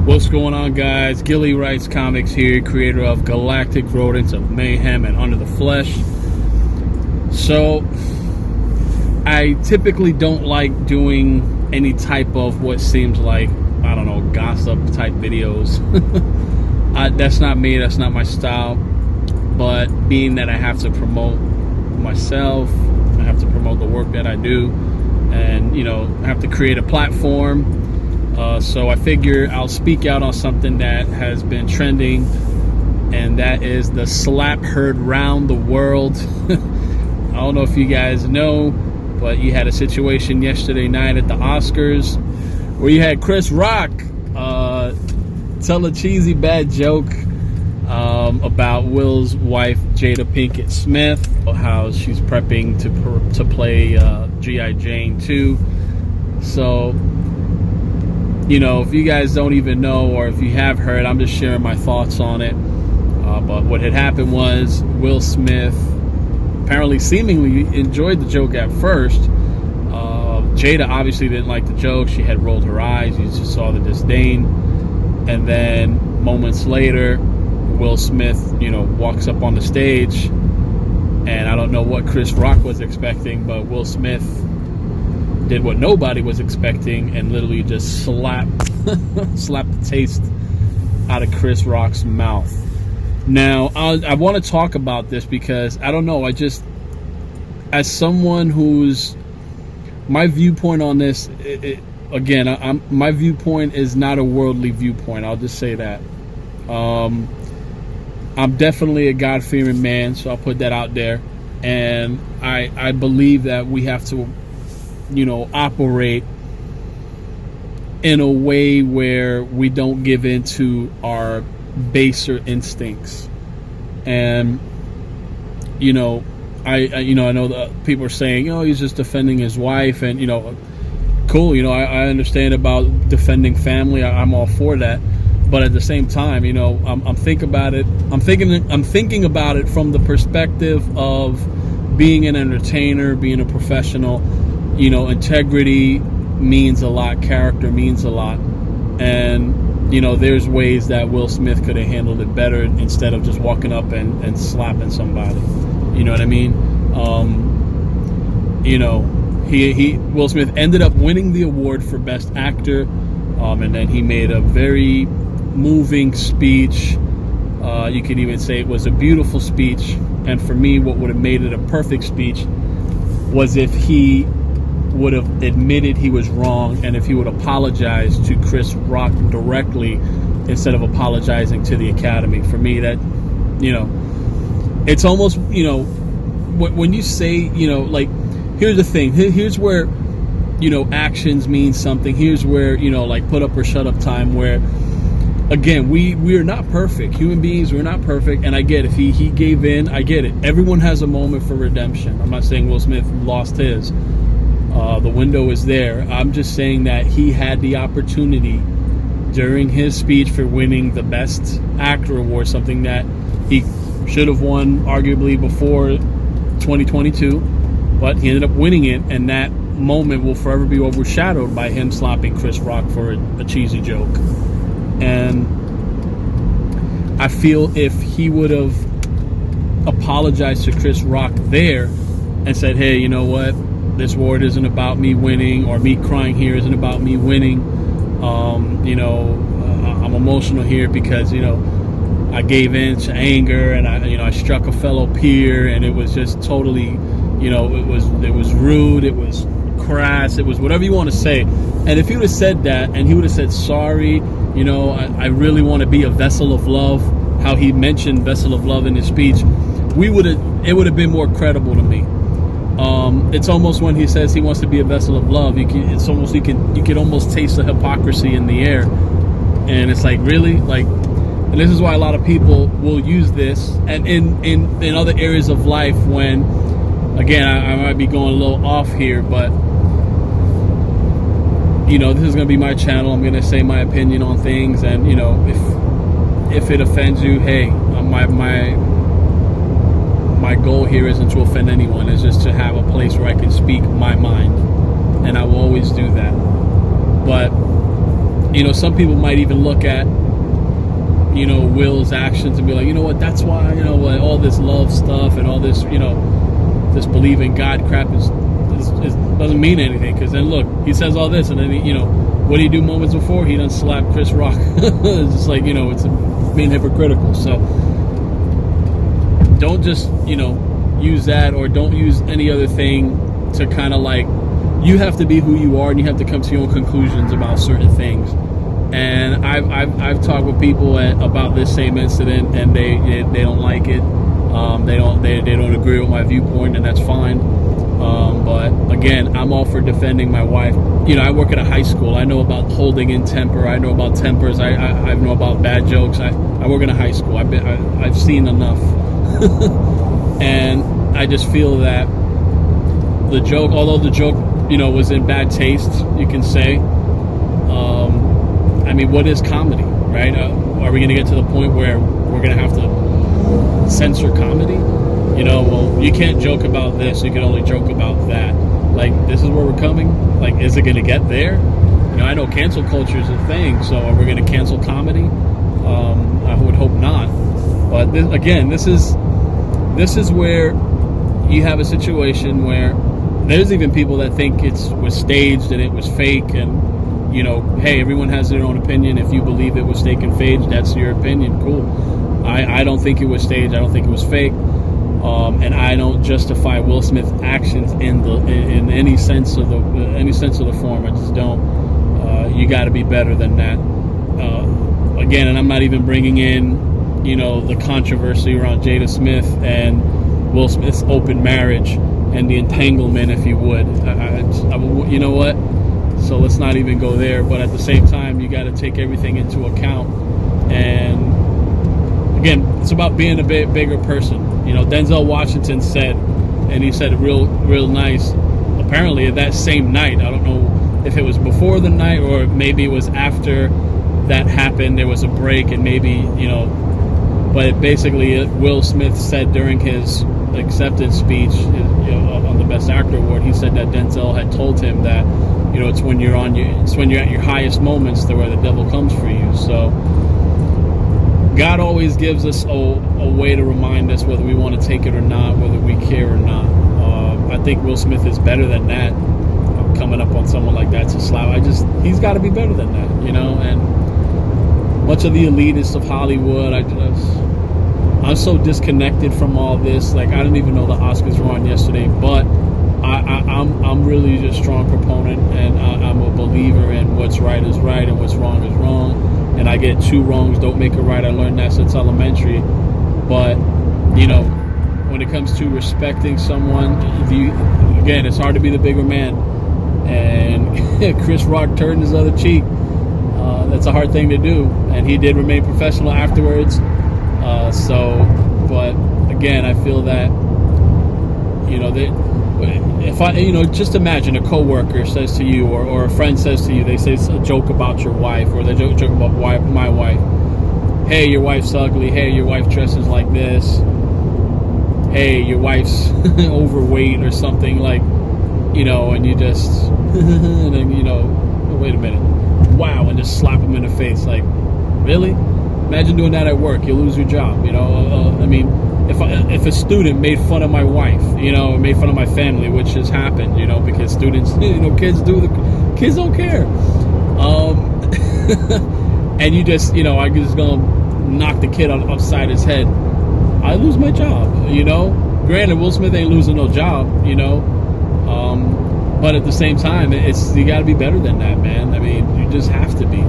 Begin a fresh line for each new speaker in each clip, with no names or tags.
What's going on, guys? Gilly Writes Comics here, creator of Galactic Rodents of Mayhem and Under the Flesh. So, I typically don't like doing any type of what seems like, I don't know, gossip type videos. That's not me, that's not my style. But being that I have to promote myself, I have to promote the work that I do, and, I have to create a platform. So I figure I'll speak out on something that has been trending, and that is the slap heard round the world. I don't know if you guys know, but you had a situation yesterday night at the Oscars where you had Chris Rock tell a cheesy bad joke about Will's wife, Jada Pinkett Smith, how she's prepping to play G.I. Jane 2. So, if you guys don't even know, or if you have heard, I'm just sharing my thoughts on it. But what had happened was Will Smith apparently seemingly enjoyed the joke at first. Jada obviously didn't like the joke. She had rolled her eyes. You just saw the disdain. And then moments later, Will Smith, walks up on the stage. And I don't know what Chris Rock was expecting, but Will Smith did what nobody was expecting and literally just slapped the taste out of Chris Rock's mouth. Now, I want to talk about this because, I don't know, as someone who's, my viewpoint on this, my viewpoint is not a worldly viewpoint. I'll just say that. I'm definitely a God-fearing man, so I'll put that out there. And I believe that we have to operate in a way where we don't give in to our baser instincts. And I know that people are saying, he's just defending his wife, and cool. I understand about defending family. I'm all for that. But at the same time, I'm thinking about it from the perspective of being an entertainer, being a professional. Integrity means a lot. Character means a lot. And, there's ways that Will Smith could have handled it better instead of just walking up and slapping somebody. You know what I mean? Will Smith ended up winning the award for Best Actor. And then he made a very moving speech. You could even say it was a beautiful speech. And for me, what would have made it a perfect speech was if he would have admitted he was wrong, and if he would apologize to Chris Rock directly instead of apologizing to the Academy. For me, that, it's almost, when you say, here's the thing, here's where, actions mean something. Here's where, put up or shut up time, where, again, we are not perfect. Human beings, we're not perfect. And I get it. If he gave in, I get it. Everyone has a moment for redemption. I'm not saying Will Smith lost his. The window is there. I'm just saying that he had the opportunity during his speech for winning the Best Actor award, something that he should have won arguably before 2022, but he ended up winning it, and that moment will forever be overshadowed by him slapping Chris Rock for a cheesy joke. And I feel if he would have apologized to Chris Rock there and said, hey, you know what? This award isn't about me winning, or me crying here isn't about me winning. I'm emotional here because, I gave in to anger, and I struck a fellow peer, and it was just totally, it was rude, it was crass, it was whatever you want to say. And if he would have said that, and he would have said, sorry, I really want to be a vessel of love, how he mentioned vessel of love in his speech, it would have been more credible to me. It's almost when he says he wants to be a vessel of love, you can almost taste the hypocrisy in the air, and it's like, really, and this is why a lot of people will use this, and in other areas of life, when, again, I might be going a little off here, but this is going to be my channel. I'm going to say my opinion on things, and if it offends you, hey, my goal here isn't to offend anyone. It's just to have a place where I can speak my mind, and I will always do that. But some people might even look at, Will's actions and be like, you know what, that's why, all this love stuff and all this, this believe in God crap is doesn't mean anything. Because then look, he says all this, and then what did he do moments before? He done slapped Chris Rock. It's just like, it's being hypocritical. So don't just, use that, or don't use any other thing to kind of like, you have to be who you are, and you have to come to your own conclusions about certain things. And I've talked with people about this same incident, and they don't like it. They don't agree with my viewpoint, and that's fine. But again, I'm all for defending my wife. I work at a high school. I know about holding in temper. I know about tempers. I know about bad jokes. I work in a high school. I've seen enough. And I just feel that the joke, although the joke, was in bad taste, you can say. I mean, what is comedy, right? Are we going to get to the point where we're going to have to censor comedy? Well, you can't joke about this. You can only joke about that. Like, this is where we're coming. Like, is it going to get there? I know cancel culture is a thing. So, are we going to cancel comedy? I would hope not. But this is where you have a situation where there's even people that think it was staged and it was fake, and hey, everyone has their own opinion. If you believe it was fake and staged, that's your opinion. Cool. I don't think it was staged. I don't think it was fake. And I don't justify Will Smith's actions in any sense of the form. I just don't. You got to be better than that. Again, and I'm not even bringing in, the controversy around Jada Smith and Will Smith's open marriage and the entanglement, if you would. You know what? So let's not even go there. But at the same time, you got to take everything into account. And again, it's about being a bit bigger person. Denzel Washington said, and he said it real nice. Apparently, that same night, I don't know if it was before the night or maybe it was after that happened. There was a break, and maybe but basically, Will Smith said during his acceptance speech on the Best Actor award, he said that Denzel had told him that it's when you're at your highest moments that where the devil comes for you. So God always gives us a way to remind us whether we want to take it or not, whether we care or not. I think Will Smith is better than that. Coming up on someone like that to slap, he's got to be better than that, And much of the elitists of Hollywood, I'm so disconnected from all this. Like, I didn't even know the Oscars were on yesterday, but I'm really just a strong proponent, and I'm a believer in what's right is right and what's wrong is wrong. And I get two wrongs don't make a right. I learned that since elementary. But when it comes to respecting someone, again, it's hard to be the bigger man. And Chris Rock turned his other cheek. That's a hard thing to do, and he did remain professional afterwards. But again, I feel that if I just imagine a coworker says to you, or a friend says to you, they say a joke about your wife, or they joke about my wife. Hey, your wife's ugly. Hey, your wife dresses like this. Hey, your wife's overweight or something, like, and you just and then wait a minute, wow, and just slap them in the face. Like, really? Imagine doing that at work. You lose your job. I mean, if a student made fun of my wife, made fun of my family, which has happened, because students, kids don't care. And you just, I'm just gonna knock the kid upside his head. I lose my job. Granted, Will Smith ain't losing no job. But at the same time, you got to be better than that, man. I mean, you just have to be.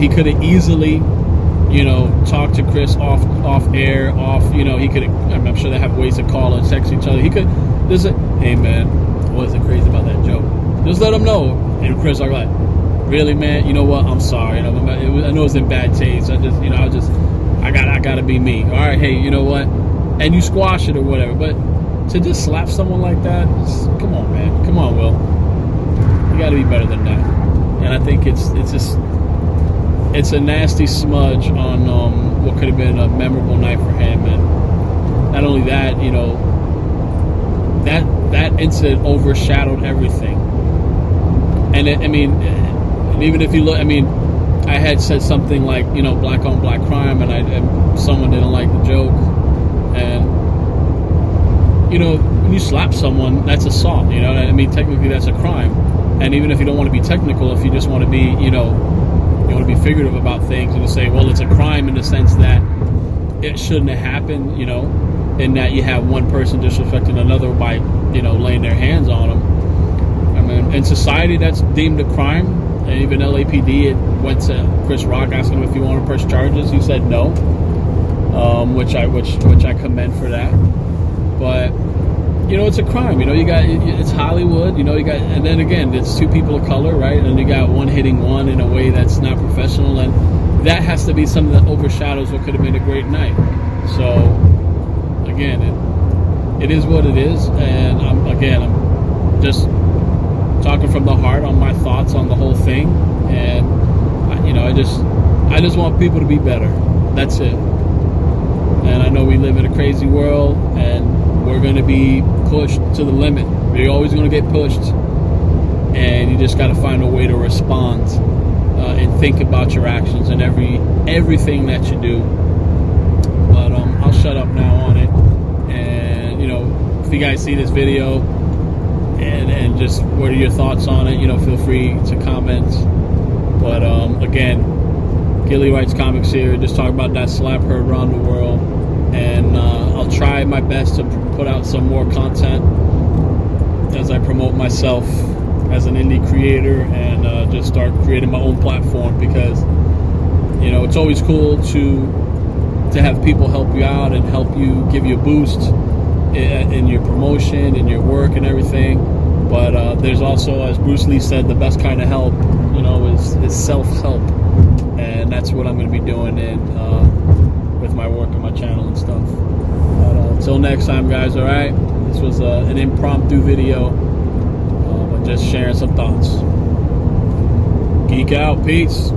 He could have easily, talked to Chris off air, he could. I'm sure they have ways to call and text each other. He could. Hey man, what is it crazy about that joke? Just let him know. And Chris are like, really, man? You know what? I'm sorry. I know it's in bad taste. I gotta be me. All right, hey, you know what? And you squash it or whatever. But to just slap someone like that, come on, man. Come on, Will. You got to be better than that. And I think it's a nasty smudge on what could have been a memorable night for him. And not only that, that incident overshadowed everything. And And even if you look, I mean, I had said something like, you know, black on black crime, and someone didn't like the joke. And, you know, when you slap someone, that's assault, you know? I mean, technically that's a crime. And even if you don't want to be technical, if you just want to be, you know, you want to be figurative about things and to say, well, it's a crime in the sense that it shouldn't have happened, you know, and that you have one person disrespecting another by, you know, laying their hands on them. I mean, in society, that's deemed a crime. And even LAPD, it went to Chris Rock asking him if he wanted to press charges. He said no, which I commend for that. But you know, it's a crime. You know, you got, it's Hollywood. You know, you got, and then again, it's two people of color, right? And you got one hitting one in a way that's not professional, and that has to be something that overshadows what could have been a great night. So again, it is what it is, and I'm just talking from the heart on my thoughts on the whole thing, and you know, I just want people to be better. That's it. And I know we live in a crazy world, and we're going to be pushed to the limit. You're always going to get pushed, and you just got to find a way to respond and think about your actions and everything that you do. But I'll shut up now on it. And you know, if you guys see this video and just what are your thoughts on it, you know, feel free to comment. But again, Gilly Writes Comics here, just talking about that slap heard around the world. And I'll try my best to put out some more content as I promote myself as an indie creator and just start creating my own platform, because you know, it's always cool to have people help you out and help you, give you a boost in your promotion, in your work and everything. But there's also, as Bruce Lee said, the best kind of help, you know, is self-help, and that's what I'm going to be doing with my work and my channel and stuff. But until next time, guys, all right? This was an impromptu video, but just sharing some thoughts. Geek out. Peace.